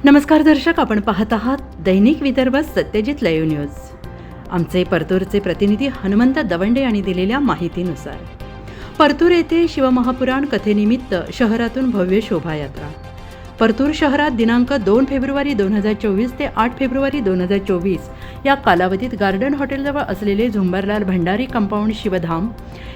नमस्कार दर्शक, आपण पाहत आहात दैनिक विदर्भ सत्यजित लाईव्ह न्यूज. आमचे परतूरचे प्रतिनिधी हनुमंत दवंडे यांनी दिलेल्या माहितीनुसार परतूर येथे शिवमहापुराण कथेनिमित्त शहरातून भव्य शोभायात्रा. परतूर शहरात दिनांक 2 फेब्रुवारी 2024 ते 8 फेब्रुवारी 2024 या कालावधीत गार्डन हॉटेलजवळ असलेले झुंबरलाल भंडारी कंपाऊंड शिवधाम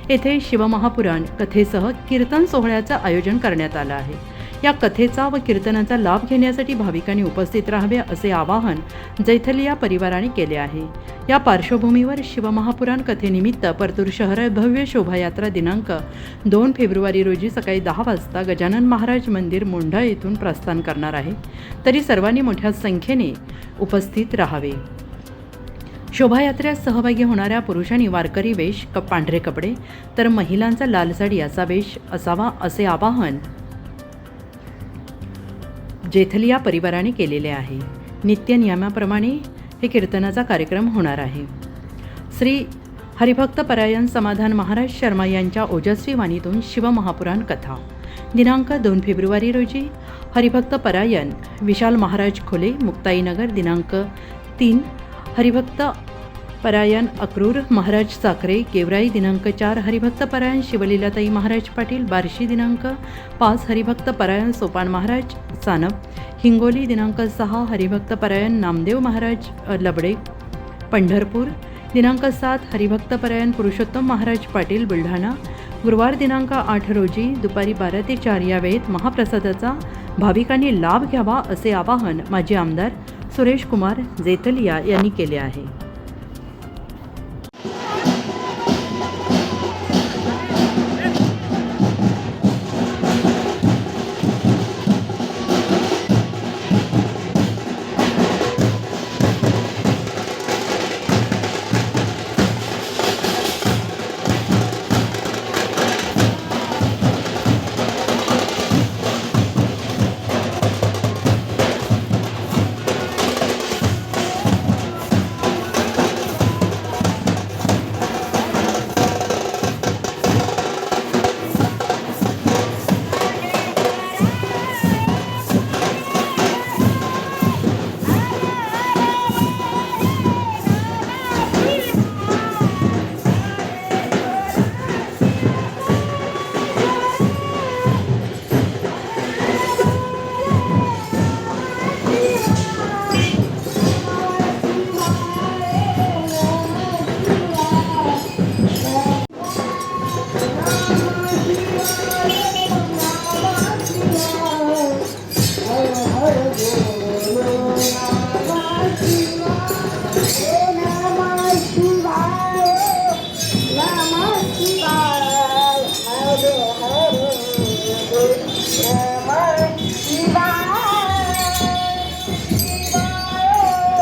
येथे शिवमहापुराण कथेसह कीर्तन सोहळ्याचं आयोजन करण्यात आलं आहे. या कथेचा व कीर्तनाचा लाभ घेण्यासाठी भाविकांनी उपस्थित राहावे असे आवाहन जैथलिया परिवाराने केले आहे. या पार्श्वभूमीवर शिवमहापुराण कथेनिमित्त परतूर शहरात भव्य शोभायात्रा दिनांक 2 फेब्रुवारी रोजी सकाळी 10 वाजता गजानन महाराज मंदिर मोंढा येथून प्रस्थान करणार आहे. तरी सर्वांनी मोठ्या संख्येने उपस्थित राहावे. शोभायात्रेत सहभागी होणाऱ्या पुरुषांनी वारकरी वेश पांढरे कपडे तर महिलांचा लाल साडी असा वेश असावा असे आवाहन जैथलिया परिवाराने केलेले आहे. नित्य नियमाप्रमाणे हे कीर्तनाचा कार्यक्रम होणार आहे. श्री हरिभक्त परायण समाधान महाराज शर्मा यांच्या ओजस्वी वाणीतून शिवमहापुराण कथा दिनांक 2 फेब्रुवारी रोजी हरिभक्त परायण विशाल महाराज खोले मुक्ताईनगर. दिनांक 3 हरिभक्त परायण अक्रूर महाराज साखरे गेवराई. दिनांक 4 हरिभक्त परायण शिवलीलाताई महाराज पाटील बार्शी. दिनांक 5 हरिभक्त परायण सोपान महाराज सानप हिंगोली. दिनांक 6 हरिभक्त परायण नामदेव महाराज लबडे पंढरपूर. दिनांक 7 हरिभक्त परायण पुरुषोत्तम महाराज पाटील बुलढाणा. गुरुवार दिनांक 8 रोजी दुपारी 12 ते 4 या वेळेत महाप्रसादाचा भाविकांनी लाभ घ्यावा असे आवाहन माजी आमदार सुरेश कुमार जैथलिया यांनी केले आहे. Yeah.